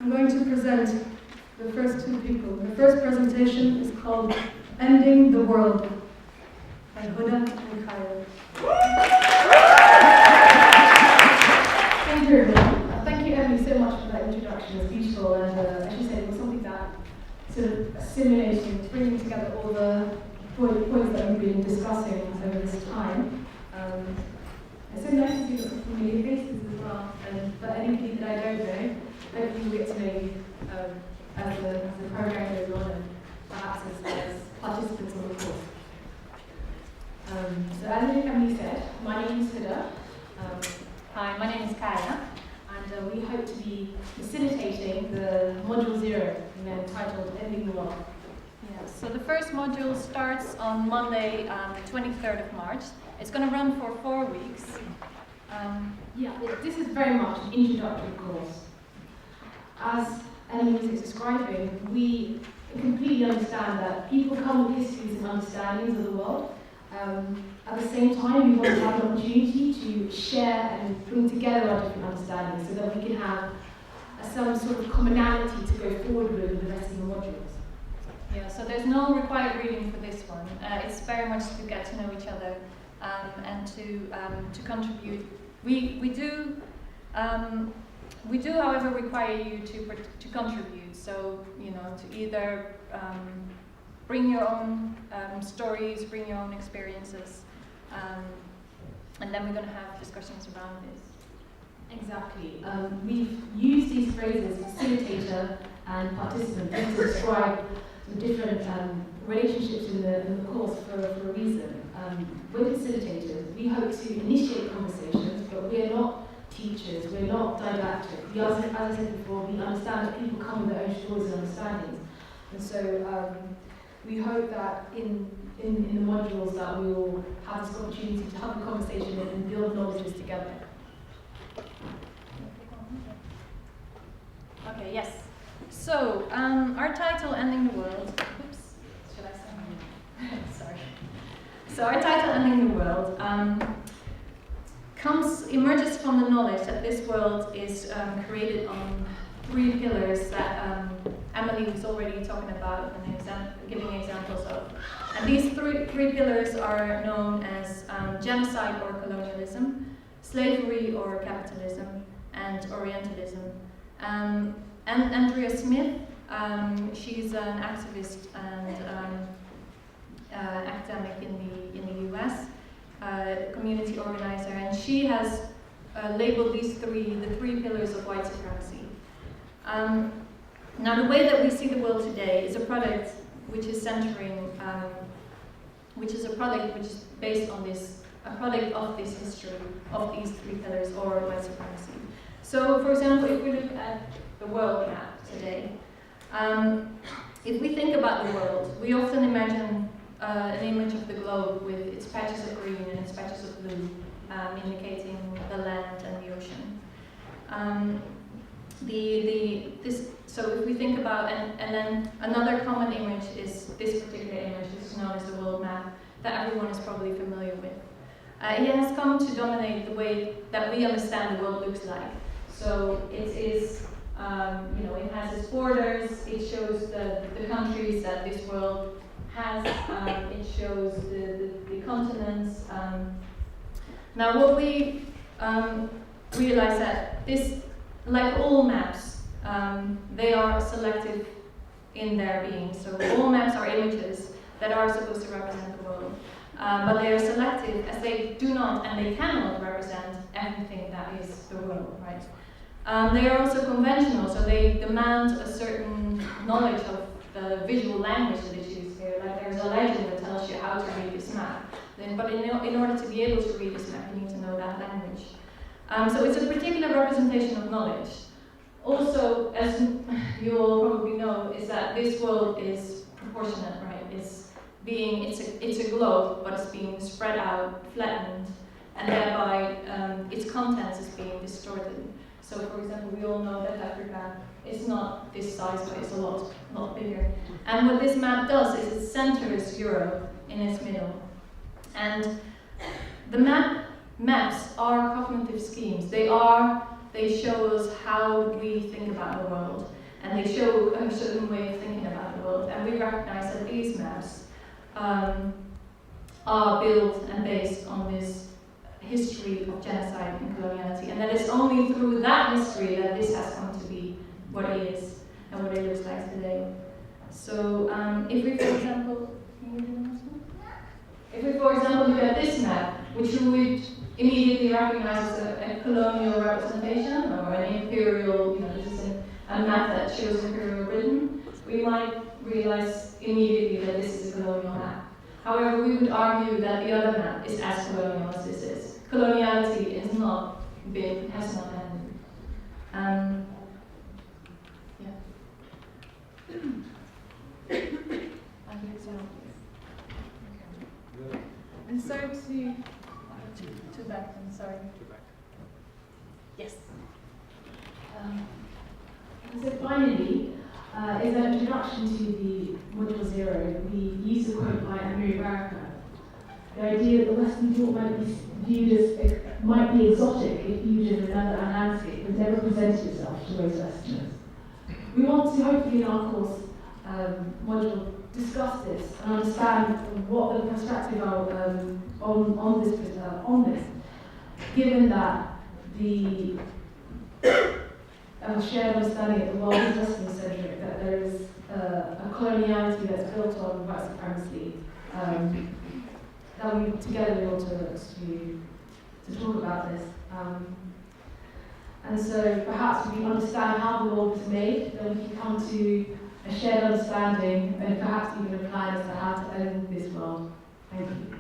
I'm going to present the first two people. The first presentation is called Ending the World by Hudda and Kaya. Thank you, everyone. Thank you, Emily, so much for that introduction. It's beautiful, and as you said, it was something that sort of assimilating, bringing together all the points that we've been discussing over this time. It's so nice to see lots of familiar faces as well, and for anybody that I don't know, hopefully you'll get to know you as the program goes on, and perhaps as participants on the course. So as Emily said, my name is Hudda. Hi, my name is Kaya, and we hope to be facilitating the Module 0, entitled Ending the World. Yeah, so the first module starts on Monday, the 23rd of March. It's going to run for 4 weeks. This is very much an introductory course. As Emily was describing, we completely understand that people come with histories and understandings of the world. At the same time, we want to have an opportunity to share and bring together our different understandings so that we can have some sort of commonality to go forward with the rest of the modules. Yeah, so there's no required reading for this one. It's very much to get to know each other and to contribute. We do, however, require you to contribute. So to either bring your own stories, bring your own experiences, and then we're going to have discussions around this. Exactly. We've used these phrases, facilitator and participant, to describe the different relationships in the course for a reason. We're facilitators. We hope to initiate conversations, but we are not teachers. We're not didactic. We, as I said before, we understand that people come with their own stories and understandings. And so we hope that in the modules that we will have this opportunity to have a conversation and build knowledges together. Okay, yes. So, our title, Ending the World. Oops, should I say? Sorry. So, our title, Ending the World, emerges from the knowledge that this world is created on 3 pillars that Emily was already talking about and giving examples of. And these three pillars are known as genocide or colonialism, slavery or capitalism, and Orientalism. And Andrea Smith, she's an activist and academic in the US, community organizer, and she has labeled the 3 pillars of white supremacy. Now, the way that we see the world today is a product which is based on a product of this history of these 3 pillars or white supremacy. So, for example, if we look at the world map today, if we think about the world, we often imagine an image of the globe with its patches of green and its patches of blue, indicating the land and the ocean. So if we think about, and then another common image is this particular image, this is known as the world map, that everyone is probably familiar with. It has come to dominate the way that we understand the world looks like. So it is, it has its borders, it shows the countries that this world has, it shows the continents. Now what we realize that this, like all maps, they are selective in their being. So all maps are images that are supposed to represent the world. But they are selective as they do not and they cannot represent everything that is the world, right? They are also conventional, so they demand a certain knowledge of the visual language that is used here. Like there's a legend that tells you how to read this map. But in order to be able to read this map, you need to know that language. So it's a particular representation of knowledge. Also, as you all probably know, is that this world is proportionate, right? It's a globe, but it's being spread out, flattened, and thereby its contents is being distorted. So, for example, we all know that Africa is not this size, but it's a lot bigger. And what this map does is it centers Europe in its middle. And the maps are cognitive schemes. They show us how we think about the world. and they show a certain way of thinking about the world. And we recognize that these maps are built and based on this history of genocide and coloniality, and that it's only through that history that this has come to be what it is and what it looks like today. So if we, for example, look at this map, which you would immediately recognize as a colonial representation or an imperial, this is a map that shows Imperial Britain, we might realize immediately that this is a colonial map. However, we would argue that the other map is as colonial as this is. Coloniality has not ended. And so to back then, sorry. Yes. So finally, is an introduction to the Module 0. We use a quote by Amiri Baraka. The idea that the Western thought might be viewed as might be exotic if viewed as another landscape has never presented itself to most Westerners. We want to hopefully in our course module discuss this and understand what the perspective are on this, given that the shared understanding that the world is Western-centric, that there is a coloniality that's built on white supremacy, that we together ought to talk about this. And so perhaps if we understand how the world was made, then we can come to a shared understanding and perhaps even a plan as to how to own this world. Thank you.